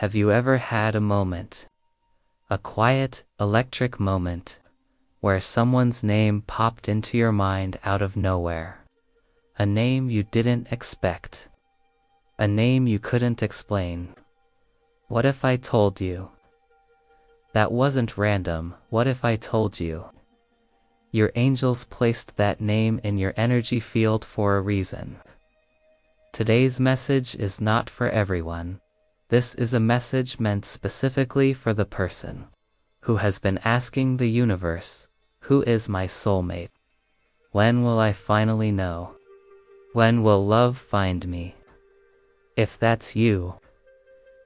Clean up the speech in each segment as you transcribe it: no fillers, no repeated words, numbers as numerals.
Have you ever had a moment, a quiet, electric moment, where someone's name popped into your mind out of nowhere? A name you didn't expect. A name you couldn't explain. What if I told you? That wasn't random. What if I told you? Your angels placed that name in your energy field for a reason. Today's message is not for everyone. This is a message meant specifically for the person who has been asking the universe, who is my soulmate? When will I finally know? When will love find me? If that's you,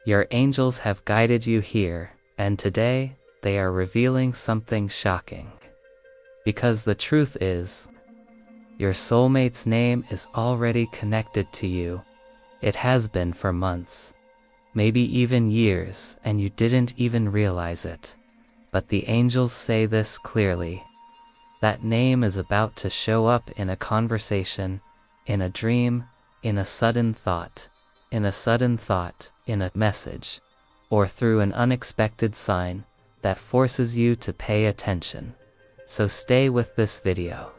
your angels have guided you here, and today they are revealing something shocking. Because the truth is, your soulmate's name is already connected to you. It has been for months, maybe even years, and you didn't even realize it. But the angels say this clearly. That name is about to show up in a conversation, in a dream, in a sudden thought, in a message, or through an unexpected sign that forces you to pay attention. So stay with this video,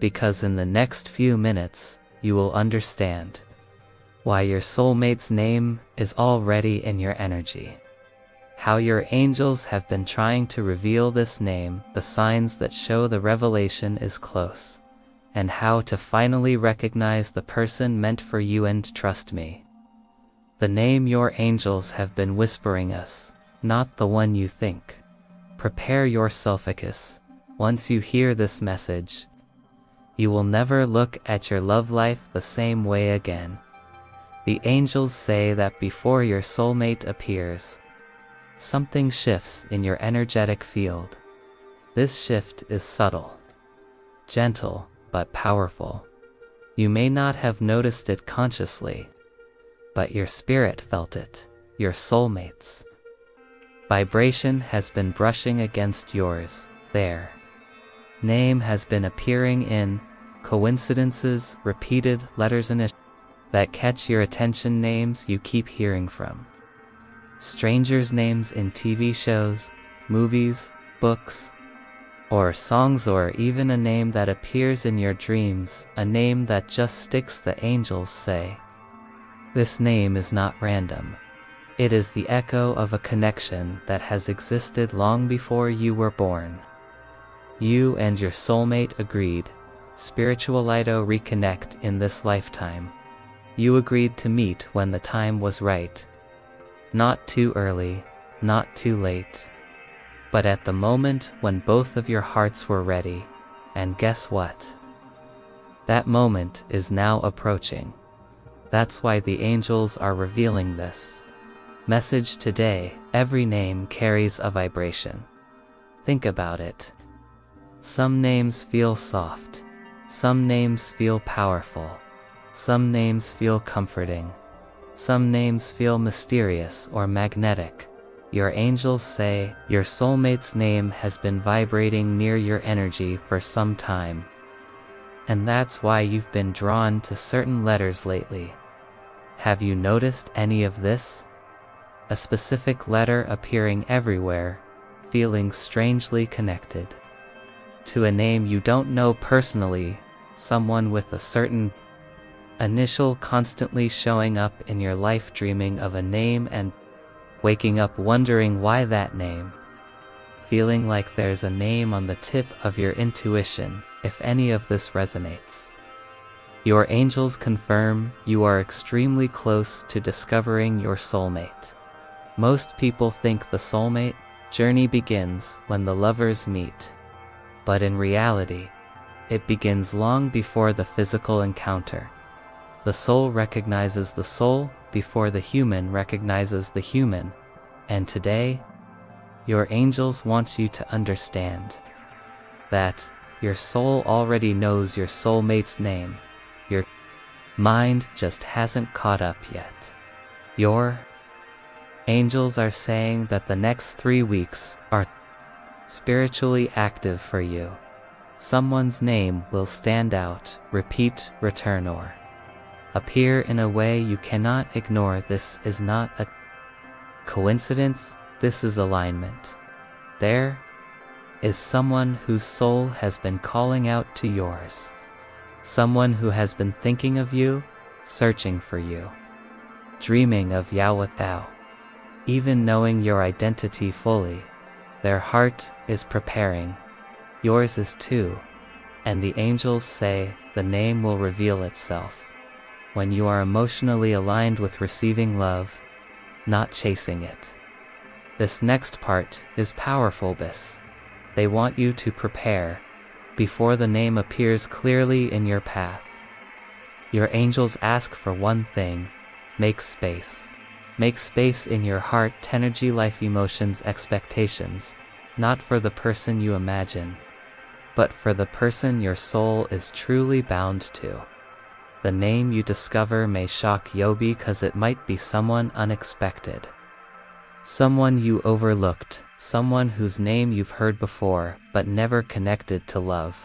because in the next few minutes, you will understand why your soulmate's name is already in your energy, how your angels have been trying to reveal this name, the signs that show the revelation is close, and how to finally recognize the person meant for you. And trust me, the name your angels have been whispering us, not the one you think. Prepare yourself, because once you hear this message, you will never look at your love life the same way again. The angels say that before your soulmate appears, something shifts in your energetic field. This shift is subtle, gentle, but powerful. You may not have noticed it consciously, but your spirit felt it. Your soulmate's vibration has been brushing against yours. Their name has been appearing in coincidences, repeated letters that catch your attention, names you keep hearing from strangers, names in TV shows, movies, books, or songs, or even a name that appears in your dreams, a name that just sticks. The angels say, this name is not random. It is the echo of a connection that has existed long before you were born. You and your soulmate agreed, spiritualito, reconnect in this lifetime. You agreed to meet when the time was right. Not too early, not too late, but at the moment when both of your hearts were ready. And guess what? That moment is now approaching. That's why the angels are revealing this message today. Every name carries a vibration. Think about it. Some names feel soft. Some names feel powerful. Some names feel comforting. Some names feel mysterious or magnetic. Your angels say your soulmate's name has been vibrating near your energy for some time. And that's why you've been drawn to certain letters lately. Have you noticed any of this? A specific letter appearing everywhere, feeling strangely connected to a name you don't know personally, someone with a certain initial constantly showing up in your life, dreaming of a name and waking up wondering why that name, feeling like there's a name on the tip of your intuition. If any of this resonates, your angels confirm you are extremely close to discovering your soulmate. Most people think the soulmate journey begins when the lovers meet, but in reality, it begins long before the physical encounter. The soul recognizes the soul before the human recognizes the human, and today, your angels want you to understand that your soul already knows your soulmate's name. Your mind just hasn't caught up yet. Your angels are saying that the next 3 weeks are spiritually active for you. Someone's name will stand out, repeat, return, or appear in a way you cannot ignore. This is not a Coincidence? This is alignment. There is someone whose soul has been calling out to yours. Someone who has been thinking of you, searching for you, dreaming of Yao Thou. Even knowing your identity fully, their heart is preparing. Yours is too. And the angels say the name will reveal itself when you are emotionally aligned with receiving love, not chasing it. This next part is powerful. They want you to prepare before the name appears clearly in your path. Your angels ask for one thing: make space. Make space in your heart, energy, life, emotions, expectations, not for the person you imagine, but for the person your soul is truly bound to. The name you discover may shock you because it might be someone unexpected. Someone you overlooked, someone whose name you've heard before but never connected to love.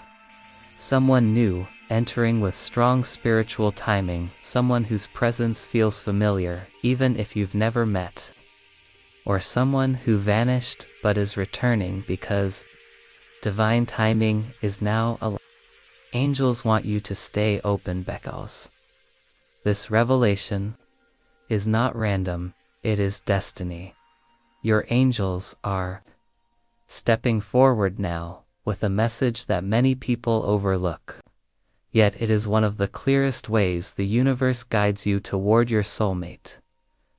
Someone new, entering with strong spiritual timing, someone whose presence feels familiar even if you've never met. Or someone who vanished but is returning because divine timing is now alive. Angels want you to stay open because this revelation is not random, it is destiny. Your angels are stepping forward now with a message that many people overlook. Yet it is one of the clearest ways the universe guides you toward your soulmate.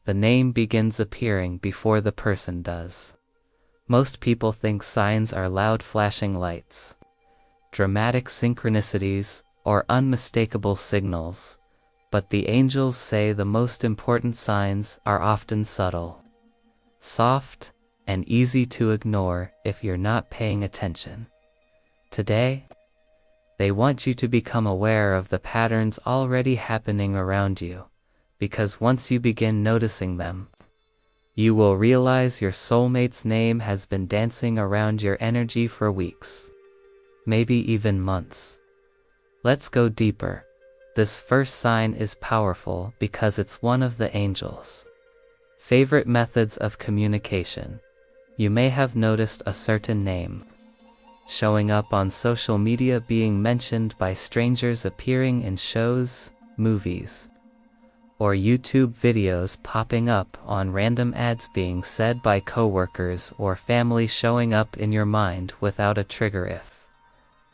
The name begins appearing before the person does. Most people think signs are loud flashing lights, dramatic synchronicities, or unmistakable signals, but the angels say the most important signs are often subtle, soft, and easy to ignore if you're not paying attention. Today, they want you to become aware of the patterns already happening around you, because once you begin noticing them, you will realize your soulmate's name has been dancing around your energy for weeks, maybe even months. Let's go deeper. This first sign is powerful because it's one of the angels' favorite methods of communication. You may have noticed a certain name showing up on social media, being mentioned by strangers, appearing in shows, movies, or YouTube videos, popping up on random ads, being said by coworkers or family, showing up in your mind without a trigger. If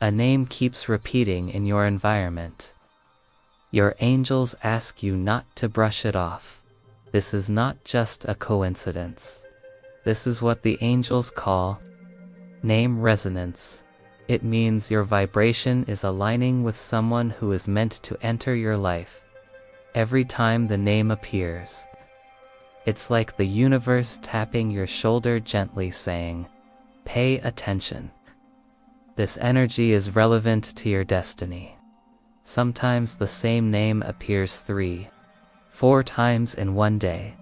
a name keeps repeating in your environment, your angels ask you not to brush it off. This is not just a coincidence. This is what the angels call name resonance. It means your vibration is aligning with someone who is meant to enter your life. Every time the name appears, it's like the universe tapping your shoulder gently, saying, "Pay attention. This energy is relevant to your destiny." Sometimes the same name appears 3, 4 times in one day.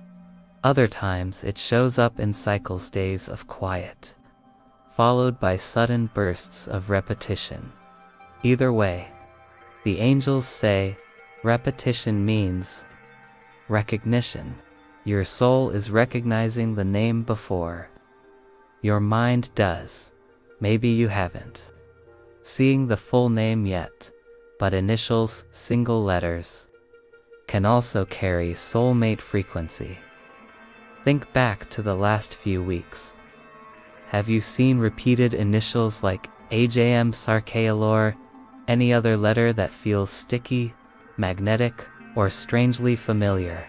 Other times it shows up in cycles, days of quiet, followed by sudden bursts of repetition. Either way, the angels say repetition means recognition. Your soul is recognizing the name before your mind does. Maybe you haven't seeing the full name yet, but initials, single letters, can also carry soulmate frequency. Think back to the last few weeks. Have you seen repeated initials like AJM, Sarkea, or any other letter that feels sticky, magnetic, or strangely familiar?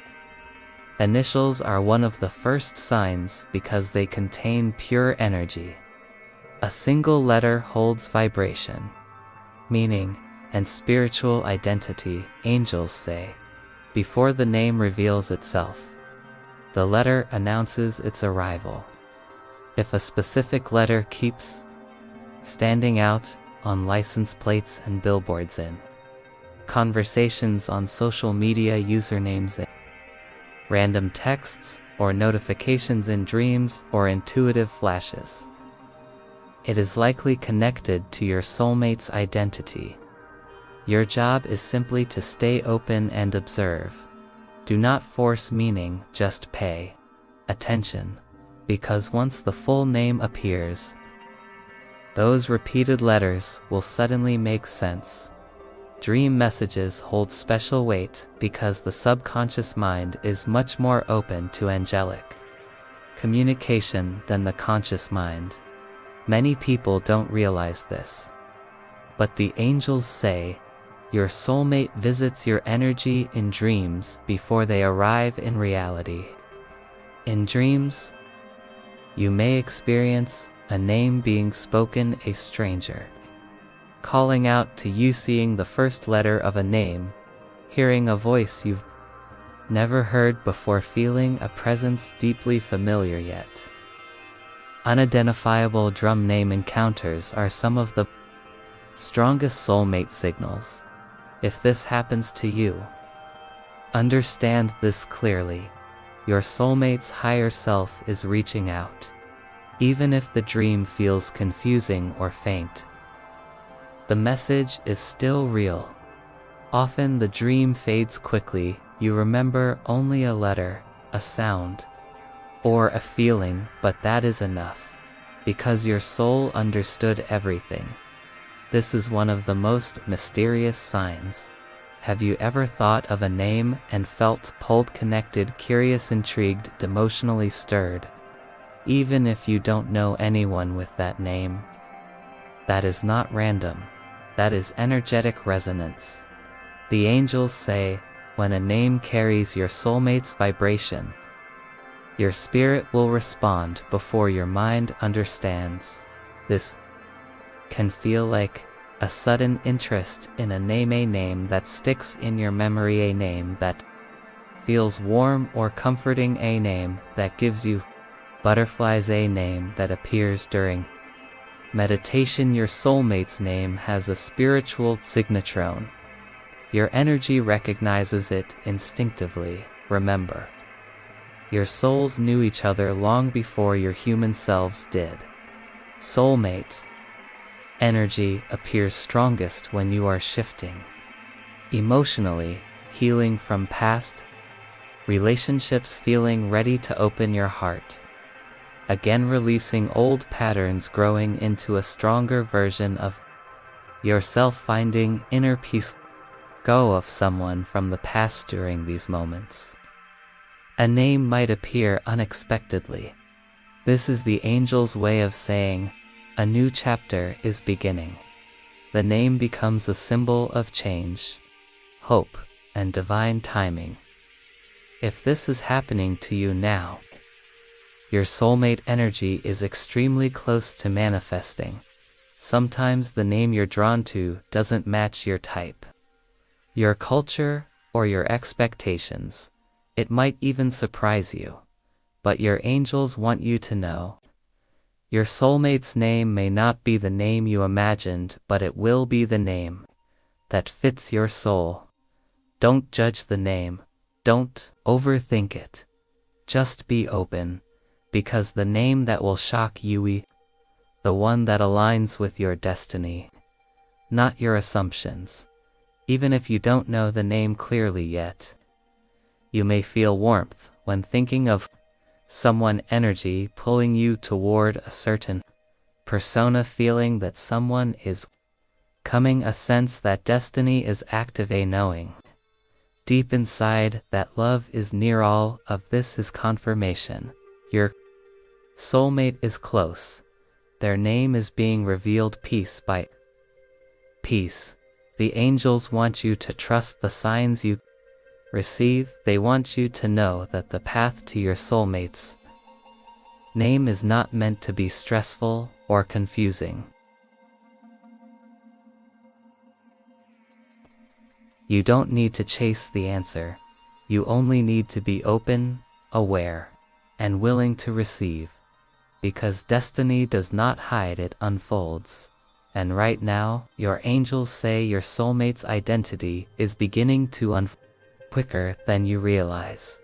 Initials are one of the first signs because they contain pure energy. A single letter holds vibration, meaning, and spiritual identity. Angels say, before the name reveals itself, the letter announces its arrival. If a specific letter keeps standing out on license plates and billboards, in conversations on social media, usernames in random texts or notifications in dreams or intuitive flashes, it is likely connected to your soulmate's identity. Your job is simply to stay open and observe. Do not force meaning, just pay attention, because once the full name appears, those repeated letters will suddenly make sense. Dream messages hold special weight because the subconscious mind is much more open to angelic communication than the conscious mind. Many people don't realize this, but the angels say your soulmate visits your energy in dreams before they arrive in reality. In dreams, you may experience a name being spoken, a stranger calling out to you, seeing the first letter of a name, hearing a voice you've never heard before, feeling a presence deeply familiar yet unidentifiable. Drum name encounters are some of the strongest soulmate signals. If this happens to you, understand this clearly. Your soulmate's higher self is reaching out. Even if the dream feels confusing or faint, the message is still real. Often the dream fades quickly. You remember only a letter, a sound, or a feeling, but that is enough, because your soul understood everything. This is one of the most mysterious signs. Have you ever thought of a name and felt pulled, connected, curious, intrigued, emotionally stirred? Even if you don't know anyone with that name, that is not random. That is energetic resonance. The angels say, when a name carries your soulmate's vibration, your spirit will respond before your mind understands. This can feel like a sudden interest in a name that sticks in your memory, a name that feels warm or comforting, a name that gives you butterflies, a name that appears during meditation. Your soulmate's name has a spiritual signature. Your energy recognizes it instinctively. Remember, your souls knew each other long before your human selves did. Soulmate energy appears strongest when you are shifting emotionally, healing from past relationships, feeling ready to open your heart again, releasing old patterns, growing into a stronger version of yourself, finding inner peace. Go of someone from the past during these moments. A name might appear unexpectedly. This is the angel's way of saying, a new chapter is beginning. The name becomes a symbol of change, hope, and divine timing. If this is happening to you now, your soulmate energy is extremely close to manifesting. Sometimes the name you're drawn to doesn't match your type, your culture, or your expectations. It might even surprise you. But your angels want you to know, your soulmate's name may not be the name you imagined, but it will be the name that fits your soul. Don't judge the name. Don't overthink it. Just be open. Because the name that will shock you, the one that aligns with your destiny, not your assumptions. Even if you don't know the name clearly yet, you may feel warmth when thinking of someone, energy pulling you toward a certain persona, feeling that someone is coming, a sense that destiny is active, a knowing deep inside that love is near. All of this is confirmation. Your soulmate is close. Their name is being revealed piece by piece. The angels want you to trust the signs you receive. They want you to know that the path to your soulmate's name is not meant to be stressful or confusing. You don't need to chase the answer. You only need to be open, aware, and willing to receive, because destiny does not hide, it unfolds. And right now, your angels say your soulmate's identity is beginning to unfold quicker than you realize.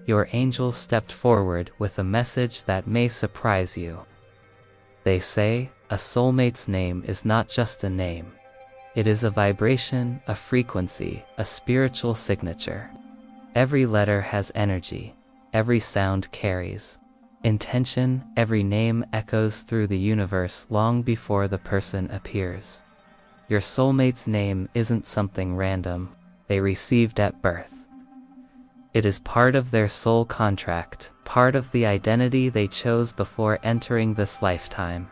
Your angels stepped forward with a message that may surprise you. They say, a soulmate's name is not just a name. It is a vibration, a frequency, a spiritual signature. Every letter has energy. every sound carries intention, every name echoes through the universe long before the person appears. Your soulmate's name isn't something random they received at birth. It is part of their soul contract, part of the identity they chose before entering this lifetime.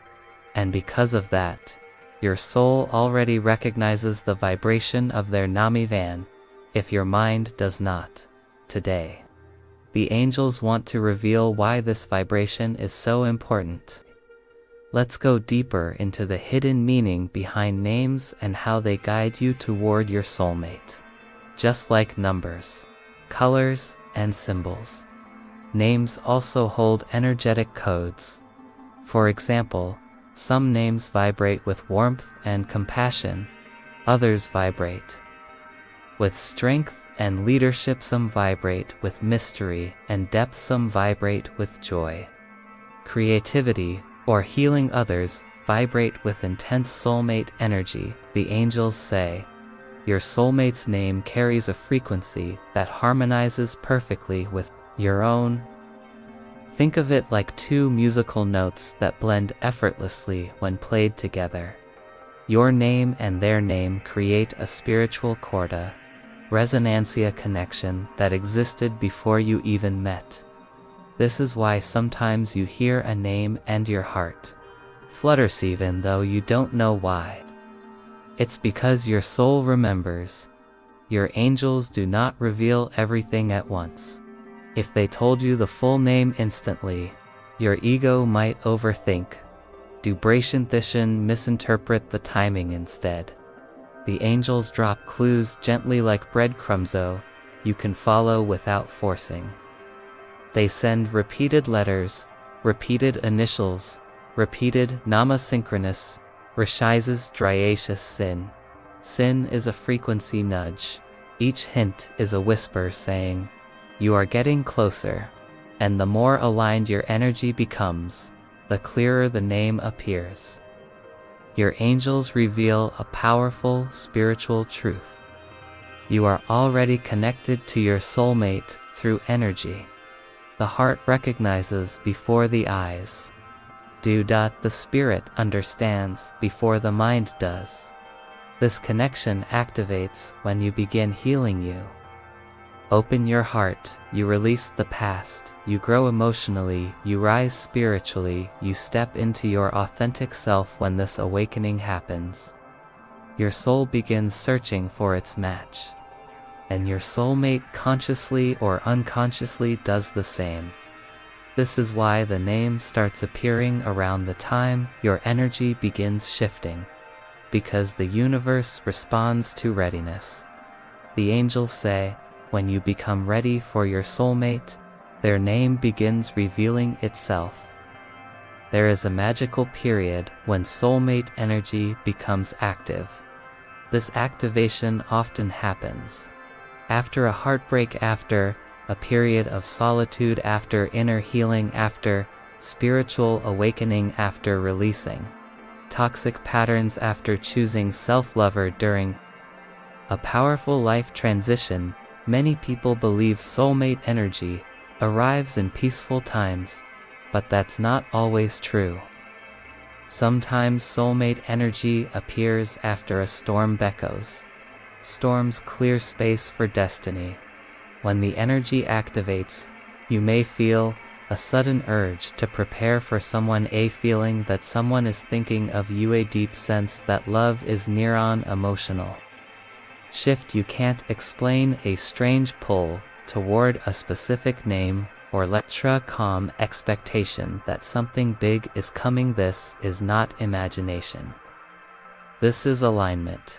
And because of that, your soul already recognizes the vibration of their Namivan, if your mind does not. Today, the angels want to reveal why this vibration is so important. Let's go deeper into the hidden meaning behind names and how they guide you toward your soulmate. Just like numbers, colors, and symbols, names also hold energetic codes. For example, some names vibrate with warmth and compassion, others vibrate with strength and leadership, some vibrate with mystery and depth, some vibrate with joy, creativity, or healing, others vibrate with intense soulmate energy. The angels say, your soulmate's name carries a frequency that harmonizes perfectly with your own. Think of it like two musical notes that blend effortlessly when played together. Your name and their name create a spiritual chorda, resonancia connection that existed before you even met. This is why sometimes you hear a name and your heart flutters even though you don't know why. It's because your soul remembers. Your angels do not reveal everything at once. If they told you the full name instantly, your ego might overthink. Dubration misinterpret the timing instead. The angels drop clues gently like breadcrumbs you can follow without forcing. They send repeated letters, repeated initials, repeated nama synchronous, rishizes driacious sin. Sin is a frequency nudge. Each hint is a whisper saying, you are getting closer. And the more aligned your energy becomes, the clearer the name appears. Your angels reveal a powerful spiritual truth. You are already connected to your soulmate through energy. The heart recognizes before the eyes. The spirit understands before the mind does. This connection activates when you begin healing you. Open your heart, you release the past, you grow emotionally, you rise spiritually, you step into your authentic self. When this awakening happens, your soul begins searching for its match. And your soulmate consciously or unconsciously does the same. This is why the name starts appearing around the time your energy begins shifting. Because the universe responds to readiness. The angels say, when you become ready for your soulmate, their name begins revealing itself. There is a magical period when soulmate energy becomes active. This activation often happens after a heartbreak, after a period of solitude, after inner healing, after spiritual awakening, after releasing toxic patterns, after choosing self-love, or during a powerful life transition. Many people believe soulmate energy arrives in peaceful times, but that's not always true. Sometimes soulmate energy appears after a storm beckons. Storms clear space for destiny. When the energy activates, you may feel a sudden urge to prepare for someone, a feeling that someone is thinking of you, a deep sense that love is near, on emotional shift you can't explain, a strange pull toward a specific name, or calm expectation that something big is coming. This is not imagination. This is alignment.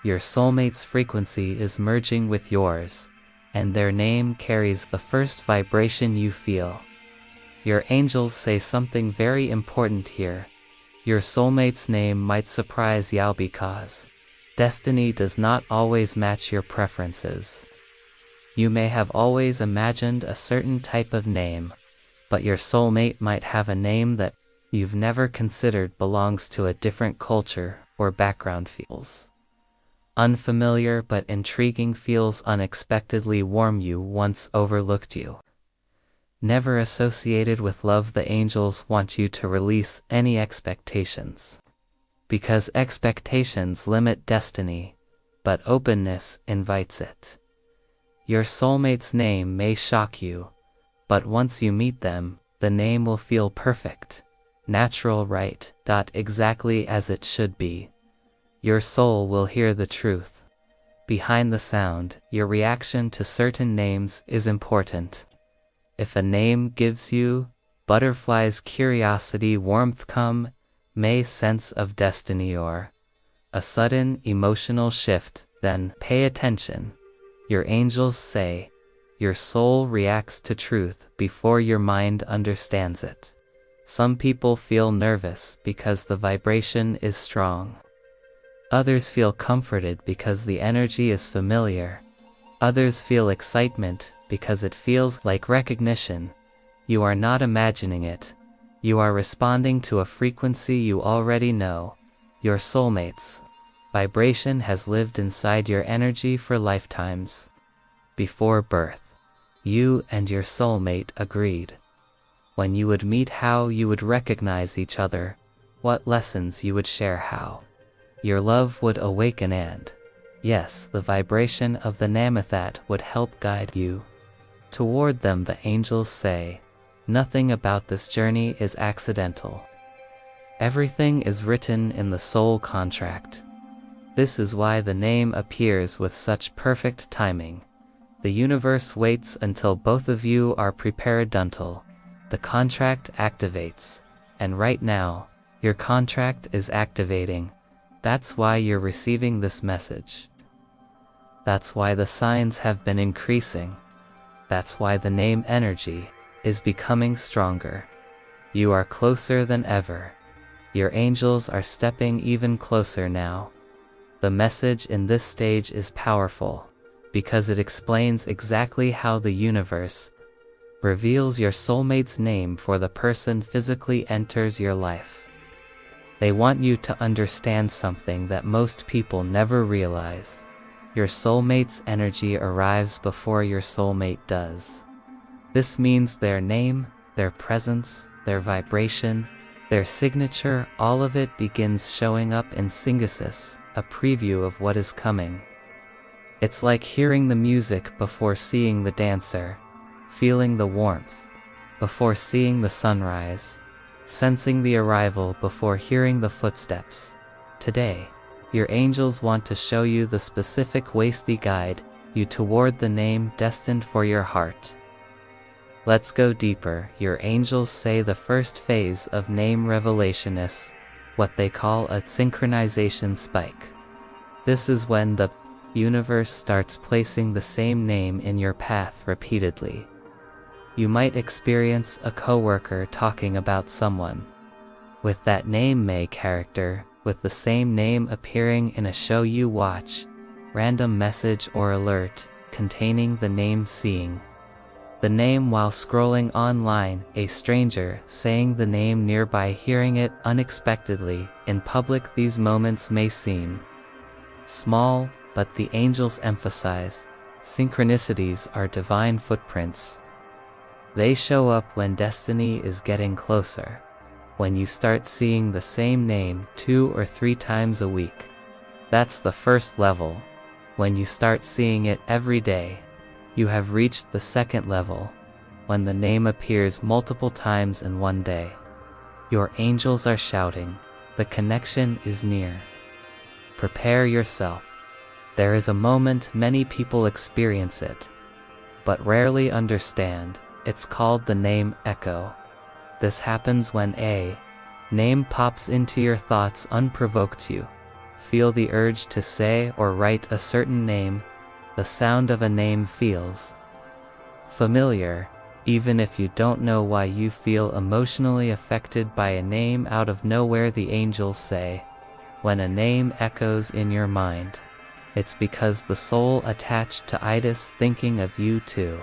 Your soulmate's frequency is merging with yours, and their name carries the first vibration you feel. Your angels say something very important here. Your soulmate's name might surprise you because destiny does not always match your preferences. You may have always imagined a certain type of name, but your soulmate might have a name that you've never considered belongs to a different culture or background. Feels unfamiliar but intriguing, feels unexpectedly warm. You once overlooked you. never associated with love. The angels want you to release any expectations. Because expectations limit destiny, but openness invites it. Your soulmate's name may shock you, but once you meet them, the name will feel perfect, natural, right, exactly as it should be. Your soul will hear the truth. Behind the sound, your reaction to certain names is important. If a name gives you butterflies, curiosity, warmth, come, may, sense of destiny, or a sudden emotional shift, then pay attention. Your angels say, your soul reacts to truth before your mind understands it. Some people feel nervous because the vibration is strong. Others feel comforted because the energy is familiar. Others feel excitement because it feels like recognition. You are not imagining it. You are responding to a frequency you already know. Your soulmate's vibration has lived inside your energy for lifetimes. Before birth, you and your soulmate agreed when you would meet, how you would recognize each other, what lessons you would share, how your love would awaken, and yes, the vibration of the Namathat would help guide you toward them. The angels say, nothing about this journey is accidental. Everything is written in the soul contract. This is why the name appears with such perfect timing. The universe waits until both of you are prepared until the contract activates. And right now, your contract is activating. That's why you're receiving this message. That's why the signs have been increasing. That's why the name energy is becoming stronger. You are closer than ever. Your angels are stepping even closer now. The message in this stage is powerful because it explains exactly how the universe reveals your soulmate's name for the person physically enters your life. They want you to understand something that most people never realize. Your soulmate's energy arrives before your soulmate does. This means their name, their presence, their vibration, their signature, all of it begins showing up in Synchronicities, a preview of what is coming. It's like hearing the music before seeing the dancer, feeling the warmth before seeing the sunrise, sensing the arrival before hearing the footsteps. Today, your angels want to show you the specific ways they guide you toward the name destined for your heart. Let's go deeper. Your angels say the first phase of name revelation is what they call a synchronization spike. This is when the universe starts placing the same name in your path repeatedly. You might experience a coworker talking about someone with that name, May character, with the same name appearing in a show you watch, random message or alert containing the name, seeing the name while scrolling online, a stranger saying the name nearby, hearing it unexpectedly in public. These moments may seem small, but the angels emphasize synchronicities are divine footprints. They show up when destiny is getting closer. When you start seeing the same name 2 or 3 times a week. That's the first level. When you start seeing it every day, you have reached the second level, when the name appears multiple times in one day. Your angels are shouting, the connection is near. Prepare yourself. There is a moment many people experience it, but rarely understand. It's called the name echo. This happens when a name pops into your thoughts unprovoked. You feel the urge to say or write a certain name. The sound of a name feels familiar, even if you don't know why. You feel emotionally affected by a name out of nowhere. The angels say, when a name echoes in your mind, it's because the soul attached to it is thinking of you too.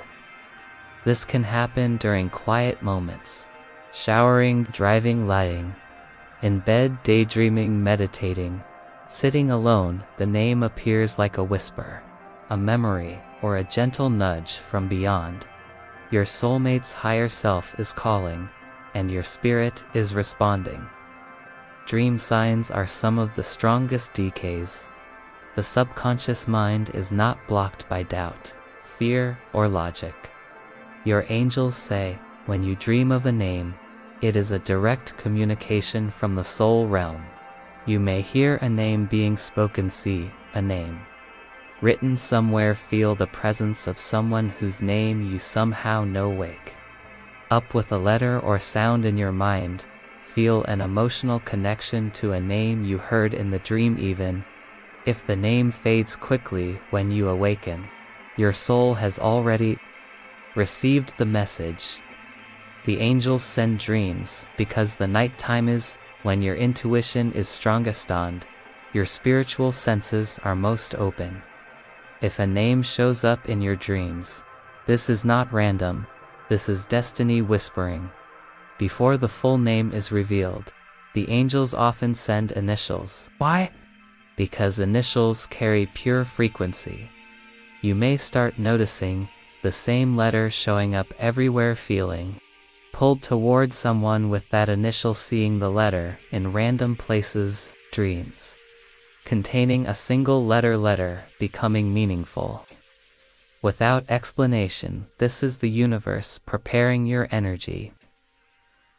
This can happen during quiet moments, showering, driving, lying in bed, daydreaming, meditating, sitting alone. The name appears like a whisper, a memory, or a gentle nudge from beyond. Your soulmate's higher self is calling, and your spirit is responding. Dream signs are some of the strongest DKs. The subconscious mind is not blocked by doubt, fear, or logic. Your angels say, when you dream of a name, it is a direct communication from the soul realm. You may hear a name being spoken, see a name written somewhere, feel the presence of someone whose name you somehow know. Wake up with a letter or sound in your mind, feel an emotional connection to a name you heard in the dream. Even if the name fades quickly when you awaken, your soul has already received the message. The angels send dreams because the night time is when your intuition is strongest and your spiritual senses are most open. If a name shows up in your dreams, this is not random, this is destiny whispering. Before the full name is revealed, the angels often send initials. Why? Because initials carry pure frequency. You may start noticing the same letter showing up everywhere, feeling pulled toward someone with that initial, seeing the letter in random places, dreams containing a single letter becoming meaningful. Without explanation, this is the universe preparing your energy.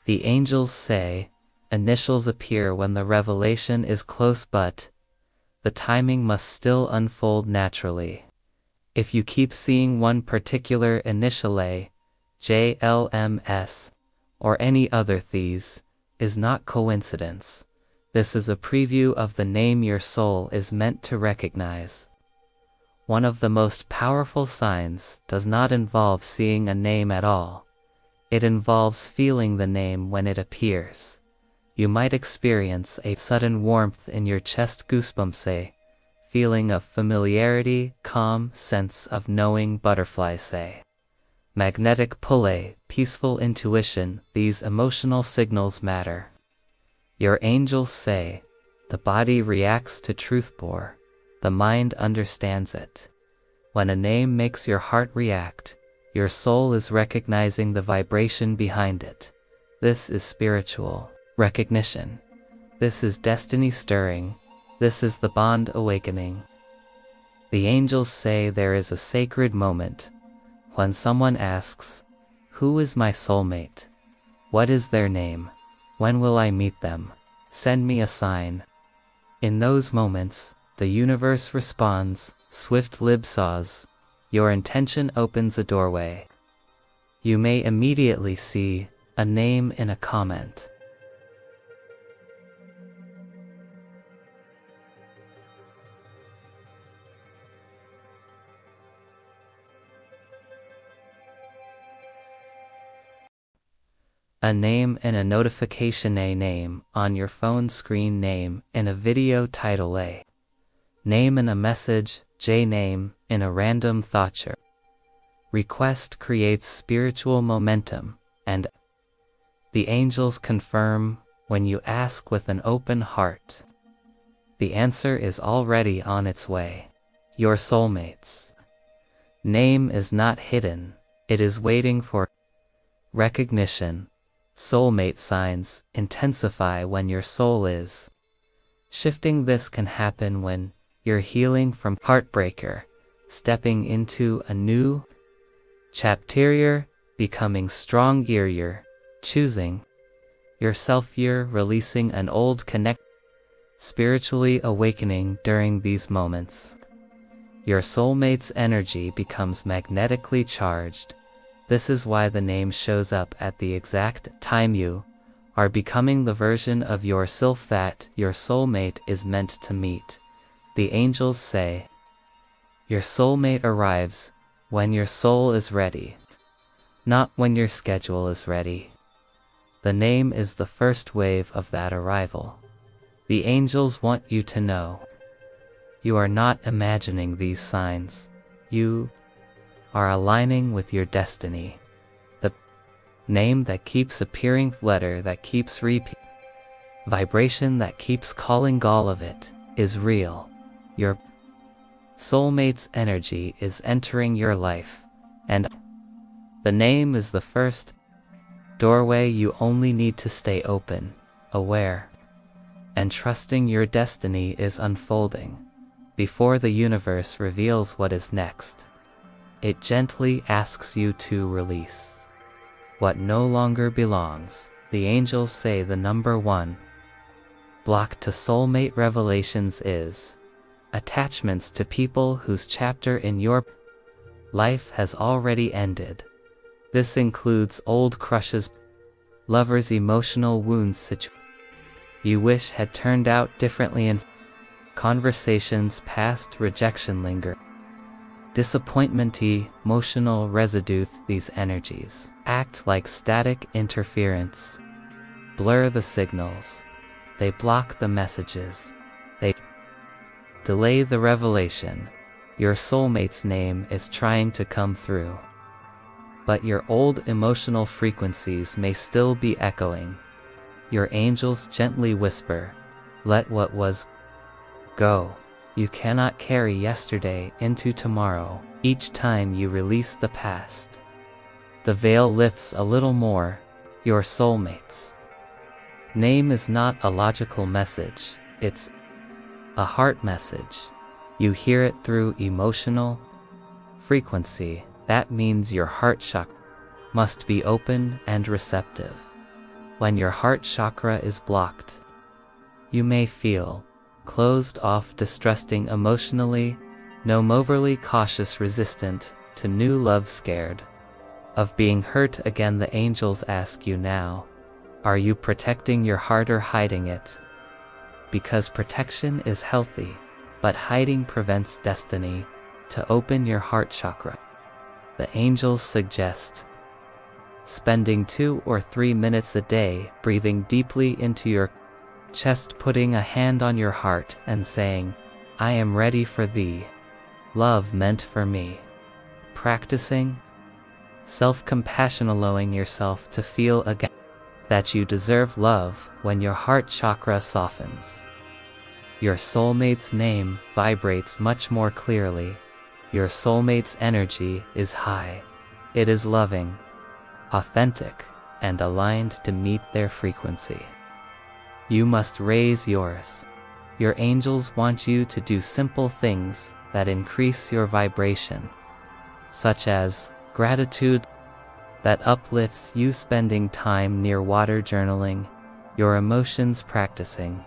The angels say initials appear when the revelation is close, but the timing must still unfold naturally. If you keep seeing one particular initial, A, J, L, M, S, or any other, these is not coincidence. This is a preview of the name your soul is meant to recognize. One of the most powerful signs does not involve seeing a name at all. It involves feeling the name when it appears. You might experience a sudden warmth in your chest, goosebumps, a feeling of familiarity, calm sense of knowing, butterflies, say magnetic pull, a peaceful intuition. These emotional signals matter. Your angels say the body reacts to truth more, the mind understands it. When a name makes your heart react, your soul is recognizing the vibration behind it. This is spiritual recognition. This is destiny stirring. This is the bond awakening. The angels say there is a sacred moment when someone asks, "Who is my soulmate? What is their name? When will I meet them? Send me a sign." In those moments, the universe responds, swift lib saws. Your intention opens a doorway. You may immediately see a name in a comment. A name in a notification, a name on your phone screen, name in a video title, a name in a message, J, name in a random thought. Your request creates spiritual momentum, and the angels confirm when you ask with an open heart. The answer is already on its way. Your soulmate's name is not hidden, it is waiting for recognition. Soulmate signs intensify when your soul is shifting. This can happen when you're healing from heartbreaker, stepping into a new chapter, you're becoming strong, you're choosing yourself, you're releasing an old connect, spiritually awakening. During these moments, your soulmate's energy becomes magnetically charged. This is why the name shows up at the exact time you are becoming the version of yourself that your soulmate is meant to meet. The angels say your soulmate arrives when your soul is ready, not when your schedule is ready. The name is the first wave of that arrival. The angels want you to know you are not imagining these signs. You are aligning with your destiny. The name that keeps appearing, letter that keeps repeating, vibration that keeps calling, all of it is real. Your soulmate's energy is entering your life, and The name is the first doorway. You only need to stay open, aware, and trusting your destiny is unfolding. Before the universe reveals what is next, it gently asks you to release what no longer belongs. The angels say the number one block to soulmate revelations is attachments to people whose chapter in your life has already ended. This includes old crushes, lovers' emotional wounds, you wish had turned out differently, and conversations past rejection linger. Disappointment, emotional residue. These energies act like static interference, blur the signals, they block the messages, they delay the revelation. Your soulmate's name is trying to come through, but your old emotional frequencies may still be echoing. Your angels gently whisper, let what was go. You cannot carry yesterday into tomorrow. Each time you release the past, the veil lifts a little more. Your soulmate's name is not a logical message, it's a heart message. You hear it through emotional frequency. That means your heart chakra must be open and receptive. When your heart chakra is blocked, you may feel closed off, distrusting emotionally, overly cautious, resistant to new love, scared of being hurt again. The angels ask you now, are you protecting your heart or hiding it? Because protection is healthy, but hiding prevents destiny. To open your heart chakra, the angels suggest spending 2 or 3 minutes a day breathing deeply into your chest, putting a hand on your heart and saying, I am ready for thee, love meant for me. Practicing self-compassion, allowing yourself to feel again that you deserve love. When your heart chakra softens, your soulmate's name vibrates much more clearly. Your soulmate's energy is high. It is loving, authentic, and aligned to meet their frequency. You must raise yours. Your angels want you to do simple things that increase your vibration, such as gratitude that uplifts you, spending time near water, journaling your emotions, practicing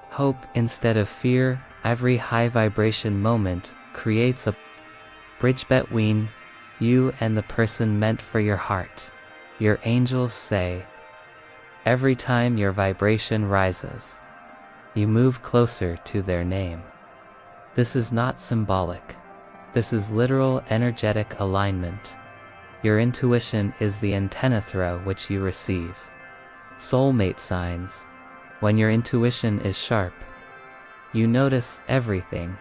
hope instead of fear. Every high vibration moment creates a bridge between you and the person meant for your heart. Your angels say, every time your vibration rises, you move closer to their name. This is not symbolic. This is literal energetic alignment. Your intuition is the antenna through which you receive soulmate signs. When your intuition is sharp, you notice everything.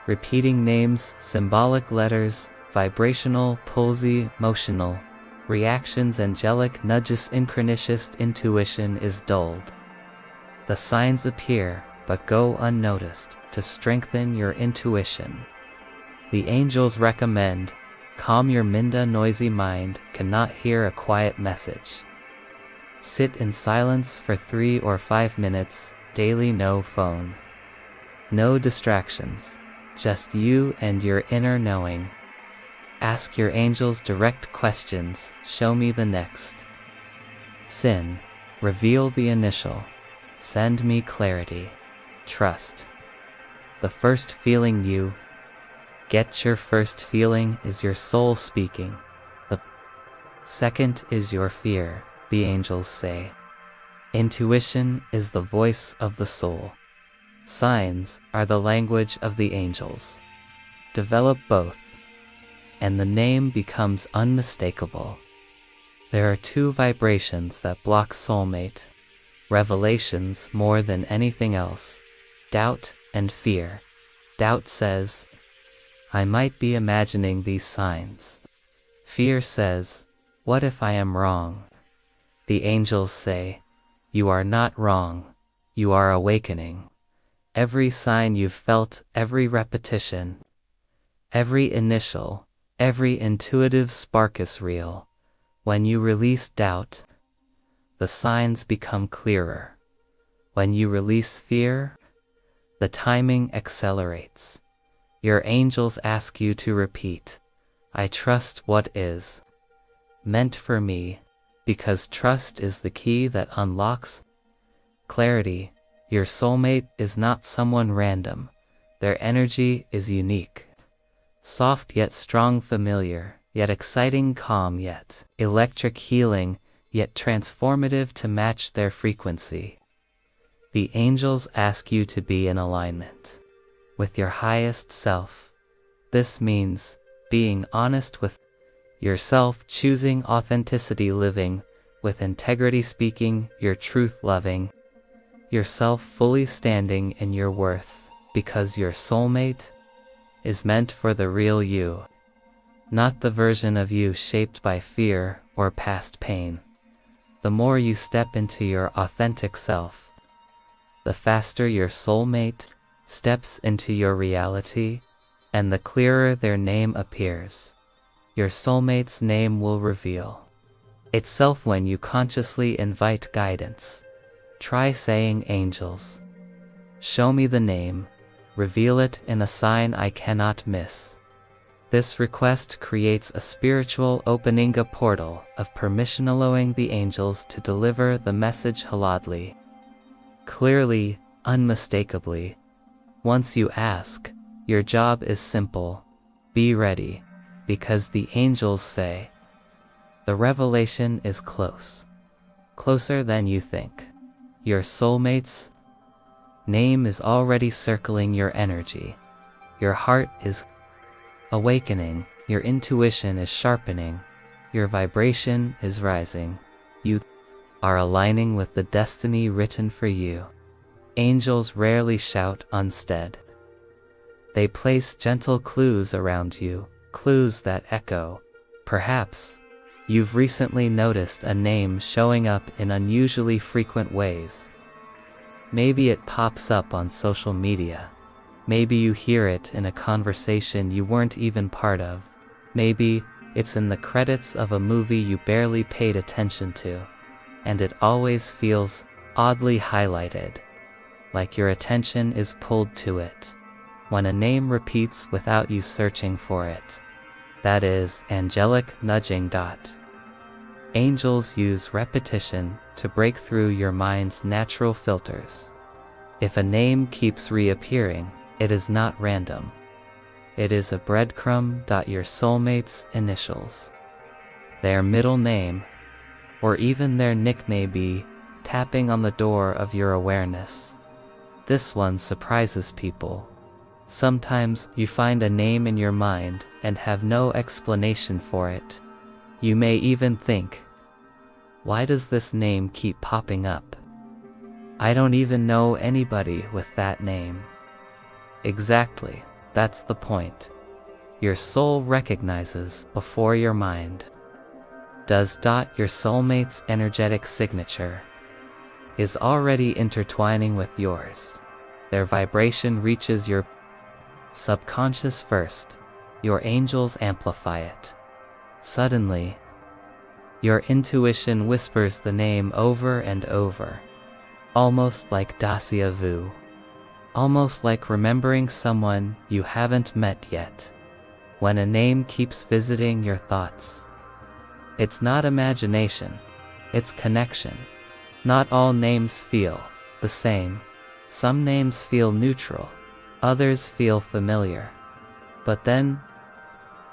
Repeating names, symbolic letters, vibrational pulse, emotional reactions, angelic nudges. Synchronicist intuition is dulled. The signs appear but go unnoticed. To strengthen your intuition, the angels recommend calm your noisy mind cannot hear a quiet message. Sit in silence for 3 or 5 minutes daily. No phone, no distractions, just you and your inner knowing. Ask your angels direct questions. Show me the next sin. Reveal the initial. Send me clarity. Trust the first feeling you get. Your first feeling is your soul speaking. The second is your fear. The angels say intuition is the voice of the soul. Signs are the language of the angels. Develop both, and the name becomes unmistakable. There are 2 vibrations that block soulmate revelations more than anything else: doubt and fear. Doubt says, I might be imagining these signs. Fear says, what if I am wrong? The angels say, you are not wrong, you are awakening. Every sign you've felt, every repetition, every initial, every intuitive spark is real. When you release doubt, the signs become clearer. When you release fear, the timing accelerates. Your angels ask you to repeat, "I trust what is meant for me," because trust is the key that unlocks clarity. Your soulmate is not someone random. Their energy is unique. Soft yet strong, familiar, yet exciting, calm yet electric, healing, yet transformative to match their frequency. The angels ask you to be in alignment with your highest self. This means being honest with yourself, choosing authenticity, living with integrity, speaking your truth, loving yourself, fully standing in your worth, because your soulmate is meant for the real you, not the version of you shaped by fear or past pain. The more you step into your authentic self, the faster your soulmate steps into your reality, and the clearer their name appears. Your soulmate's name will reveal itself when you consciously invite guidance. Try saying, "Angels, show me the name, reveal it in a sign I cannot miss." This request creates a spiritual opening, a portal of permission, allowing the angels to deliver the message loudly, clearly, unmistakably. Once you ask, your job is simple: be ready, because the angels say the revelation is close, closer than you think. Your soulmate's name is already circling your energy. Your heart is awakening, your intuition is sharpening, your vibration is rising. You are aligning with the destiny written for you. Angels rarely shout instead. They place gentle clues around you, clues that echo. Perhaps you've recently noticed a name showing up in unusually frequent ways. Maybe it pops up on social media. Maybe you hear it in a conversation you weren't even part of. Maybe it's in the credits of a movie you barely paid attention to, and it always feels oddly highlighted, like your attention is pulled to it. When a name repeats without you searching for it, that is angelic nudging. Angels use repetition to break through your mind's natural filters. If a name keeps reappearing, it is not random. It is a breadcrumb. Your soulmate's initials, their middle name, or even their nickname be tapping on the door of your awareness. This one surprises people. Sometimes you find a name in your mind and have no explanation for it. You may even think, "Why does this name keep popping up? I don't even know anybody with that name." Exactly, that's the point. Your soul recognizes before your mind does. Your soulmate's energetic signature is already intertwining with yours. Their vibration reaches your subconscious first. Your angels amplify it. Suddenly, your intuition whispers the name over and over, almost like déjà vu, almost like remembering someone you haven't met yet. When a name keeps visiting your thoughts, it's not imagination, it's connection. Not all names feel the same. Some names feel neutral, others feel familiar. But then,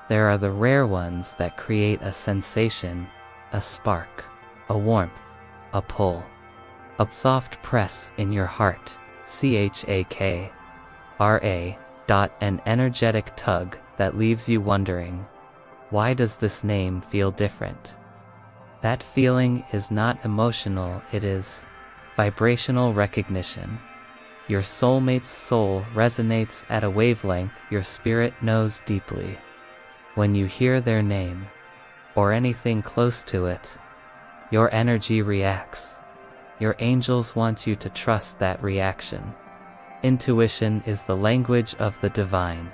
there are the rare ones that create a sensation, a spark, a warmth, a pull, a soft press in your heart, CHAKRA. An energetic tug that leaves you wondering, why does this name feel different? That feeling is not emotional, it is vibrational recognition. Your soulmate's soul resonates at a wavelength your spirit knows deeply. When you hear their name, or anything close to it, your energy reacts. Your angels want you to trust that reaction. Intuition is the language of the divine.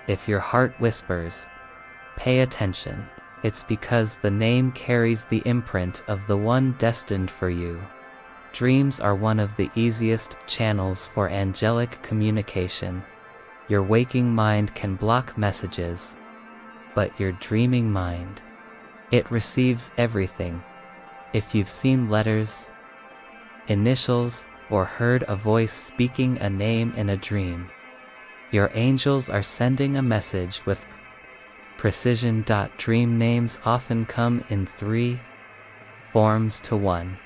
If your heart whispers, pay attention. It's because the name carries the imprint of the one destined for you. Dreams are one of the easiest channels for angelic communication. Your waking mind can block messages, but your dreaming mind, it receives everything. If you've seen letters, initials, or heard a voice speaking a name in a dream, your angels are sending a message with precision. Dream names often come in 3 forms to 1.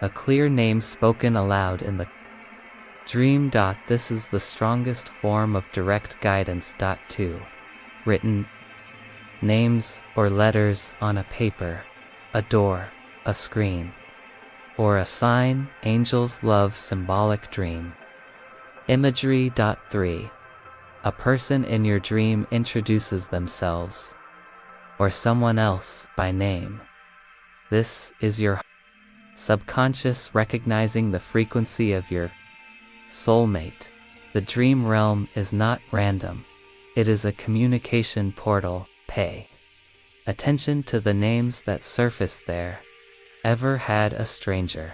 A clear name spoken aloud in the dream. This is the strongest form of direct guidance. 2. Written names or letters on a paper, a door, a screen, or a sign. Angels love symbolic dream imagery. 3. A person in your dream introduces themselves or someone else by name. This is your subconscious recognizing the frequency of your soulmate. The dream realm is not random. It is a communication portal. Pay attention to the names that surface there. Ever had a stranger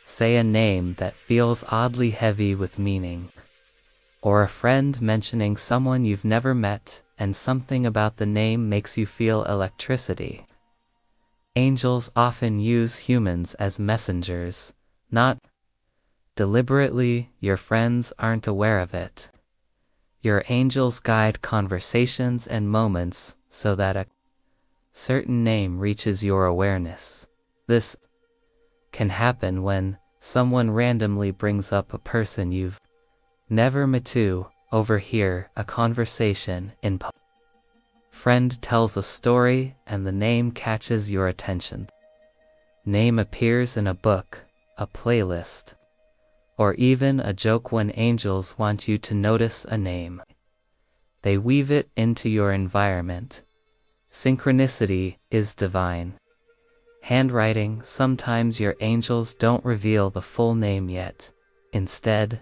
say a name that feels oddly heavy with meaning? Or a friend mentioning someone you've never met and something about the name makes you feel electricity? Angels often use humans as messengers, not deliberately. Your friends aren't aware of it. Your angels guide conversations and moments so that a certain name reaches your awareness. This can happen when someone randomly brings up a person you've never met. To overhear a conversation in public. Friend tells a story and the name catches your attention. Name appears in a book, a playlist, or even a joke. When angels want you to notice a name, they weave it into your environment. Synchronicity is divine handwriting. Sometimes your angels don't reveal the full name yet. Instead,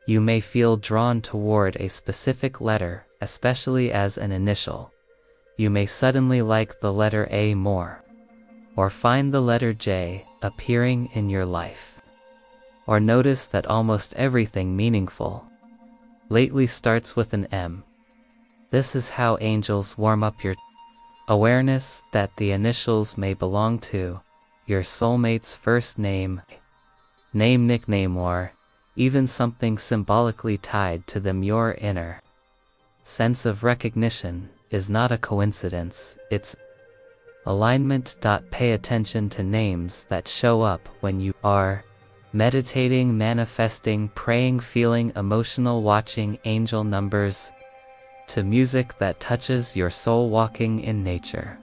you may feel drawn toward a specific letter, especially as an initial. You may suddenly like the letter A more, or find the letter J appearing in your life, or notice that almost everything meaningful lately starts with an M. This is how angels warm up your awareness that the initials may belong to your soulmate's first name, nickname, or even something symbolically tied to them. Your inner sense of recognition is not a coincidence, it's alignment. Pay attention to names that show up when you are meditating, manifesting, praying, feeling emotional, watching angel numbers to music that touches your soul, walking in nature,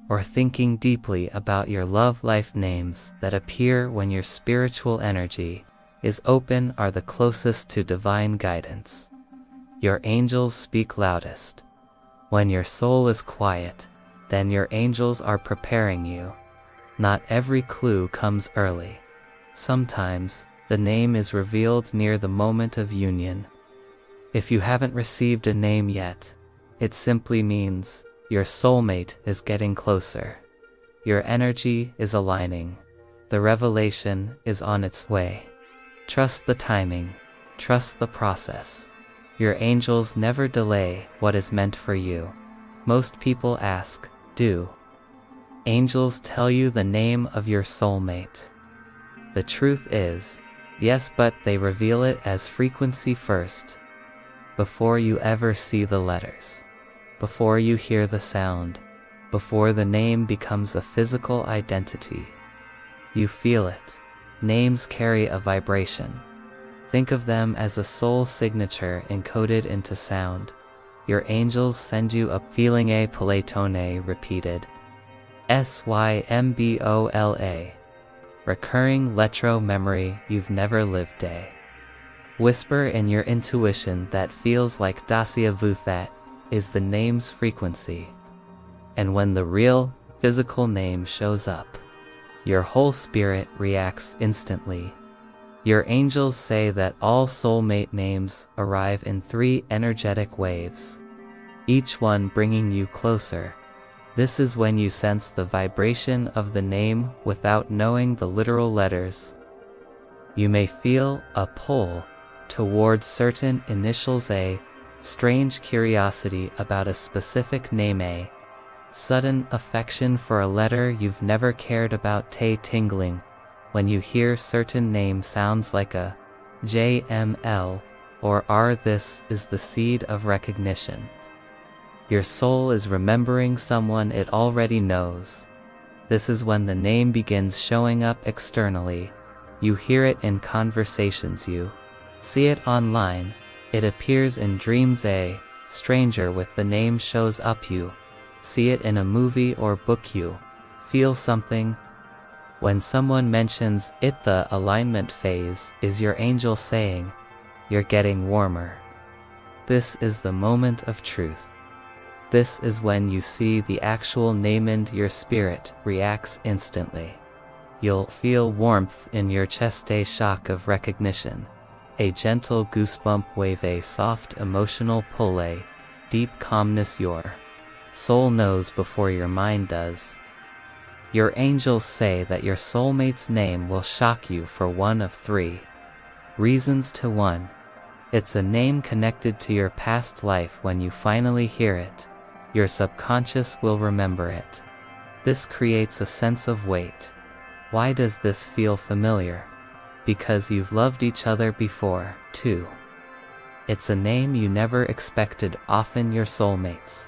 or thinking deeply about your love life. Names that appear when your spiritual energy is open are the closest to divine guidance. Your angels speak loudest when your soul is quiet. Then your angels are preparing you. Not every clue comes early. Sometimes the name is revealed near the moment of union. If you haven't received a name yet, it simply means your soulmate is getting closer. Your energy is aligning. The revelation is on its way. Trust the timing. Trust the process. Your angels never delay what is meant for you. Most people ask, do angels tell you the name of your soulmate? The truth is, yes, but they reveal it as frequency first. Before you ever see the letters, before you hear the sound, before the name becomes a physical identity, you feel it. Names carry a vibration. Think of them as a soul signature encoded into sound. Your angels send you a feeling, a Paletone repeated, SYMBOLA, recurring retro memory you've never lived a whisper in your intuition that feels like Dacia Vu. That is the name's frequency. And when the real, physical name shows up, your whole spirit reacts instantly. Your angels say that all soulmate names arrive in 3 energetic waves, each one bringing you closer. This is when you sense the vibration of the name without knowing the literal letters. You may feel a pull towards certain initials, a strange curiosity about a specific name, a sudden affection for a letter you've never cared about, tingling when you hear certain name sounds like a J, M, L, or R. This is the seed of recognition. Your soul is remembering someone it already knows. This is when the name begins showing up externally. You hear it in conversations, you see it online, it appears in dreams. A stranger with the name shows up, you see it in a movie or book, you feel something. When someone mentions it, the alignment phase is your angel saying, "You're getting warmer." This is the moment of truth. This is when you see the actual name and your spirit reacts instantly. You'll feel warmth in your chest, a shock of recognition, a gentle goosebump wave, a soft emotional pull, a deep calmness. Your soul knows before your mind does. Your angels say that your soulmate's name will shock you for one of 3 reasons. 1. It's a name connected to your past life. When you finally hear it, your subconscious will remember it. This creates a sense of weight. Why does this feel familiar? Because you've loved each other before. 2. It's a name you never expected. Often your soulmate's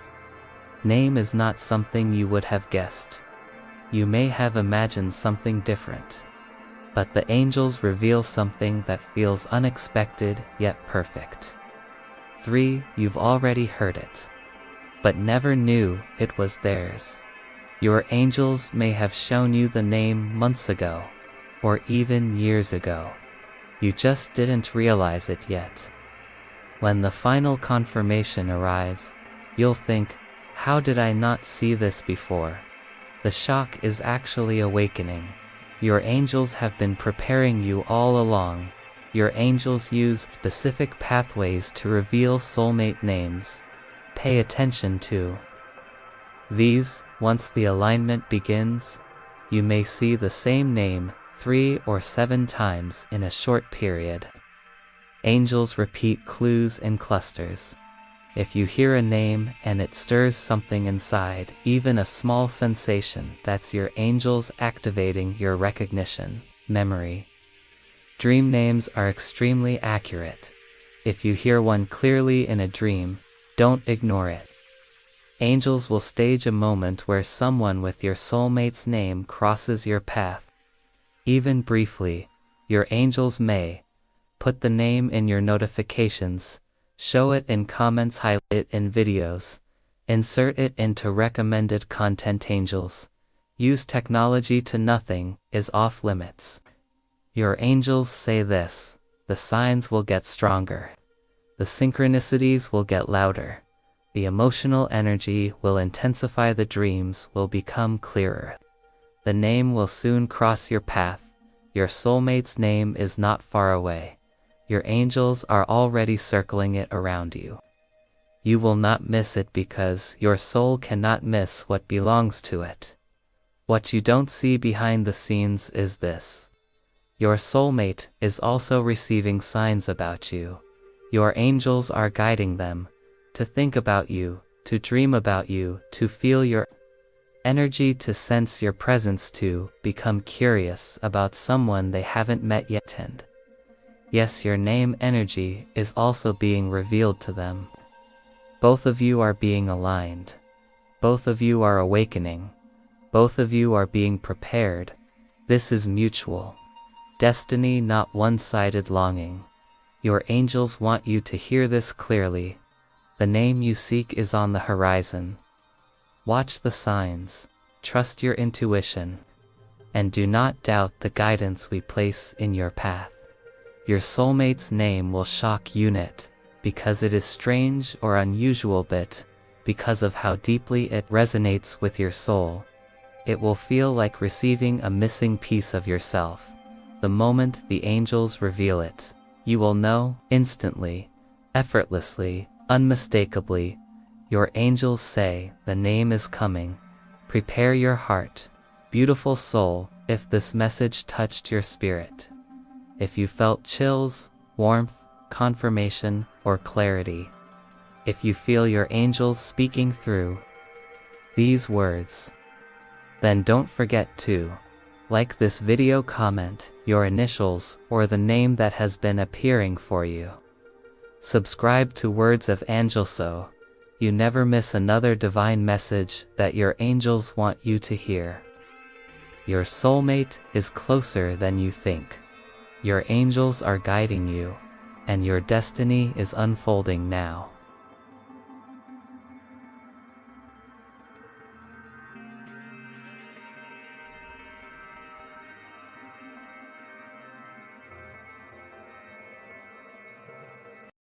name is not something you would have guessed. You may have imagined something different, but the angels reveal something that feels unexpected yet perfect. 3. You've already heard it, but never knew it was theirs. Your angels may have shown you the name months ago, or even years ago. You just didn't realize it yet. When the final confirmation arrives, you'll think, "How did I not see this before?" The shock is actually awakening. Your angels have been preparing you all along. Your angels use specific pathways to reveal soulmate names. Pay attention to these. Once the alignment begins, you may see the same name 3 or 7 times in a short period. Angels repeat clues in clusters. If you hear a name and it stirs something inside, even a small sensation, that's your angels activating your recognition memory. Dream names are extremely accurate. If you hear one clearly in a dream, don't ignore it. Angels will stage a moment where someone with your soulmate's name crosses your path. Even briefly, your angels may put the name in your notifications, show it in comments, highlight it in videos, insert it into recommended content. Angels use technology to nothing is off limits. Your angels say this: the signs will get stronger. The synchronicities will get louder. The emotional energy will intensify. The dreams will become clearer. The name will soon cross your path. Your soulmate's name is not far away. Your angels are already circling it around you. You will not miss it because your soul cannot miss what belongs to it. What you don't see behind the scenes is this: your soulmate is also receiving signs about you. Your angels are guiding them to think about you, to dream about you, to feel your energy, to sense your presence, to become curious about someone they haven't met yet. And yes, your name energy is also being revealed to them. Both of you are being aligned. Both of you are awakening. Both of you are being prepared. This is mutual destiny, not one-sided longing. Your angels want you to hear this clearly. The name you seek is on the horizon. Watch the signs, trust your intuition, and do not doubt the guidance we place in your path. Your soulmate's name will shock you not because it is strange or unusual, but because of how deeply it resonates with your soul. It will feel like receiving a missing piece of yourself. the moment the angels reveal it, you will know instantly, effortlessly, unmistakably. Your angels say, the name is coming. Prepare your heart, beautiful soul, if this message touched your spirit. If you felt chills, warmth, confirmation, or clarity. If you feel your angels speaking through these words, then don't forget to like this video, comment your initials or the name that has been appearing for you. Subscribe to Words of Angel so you never miss another divine message that your angels want you to hear. Your soulmate is closer than you think. Your angels are guiding you, and your destiny is unfolding now.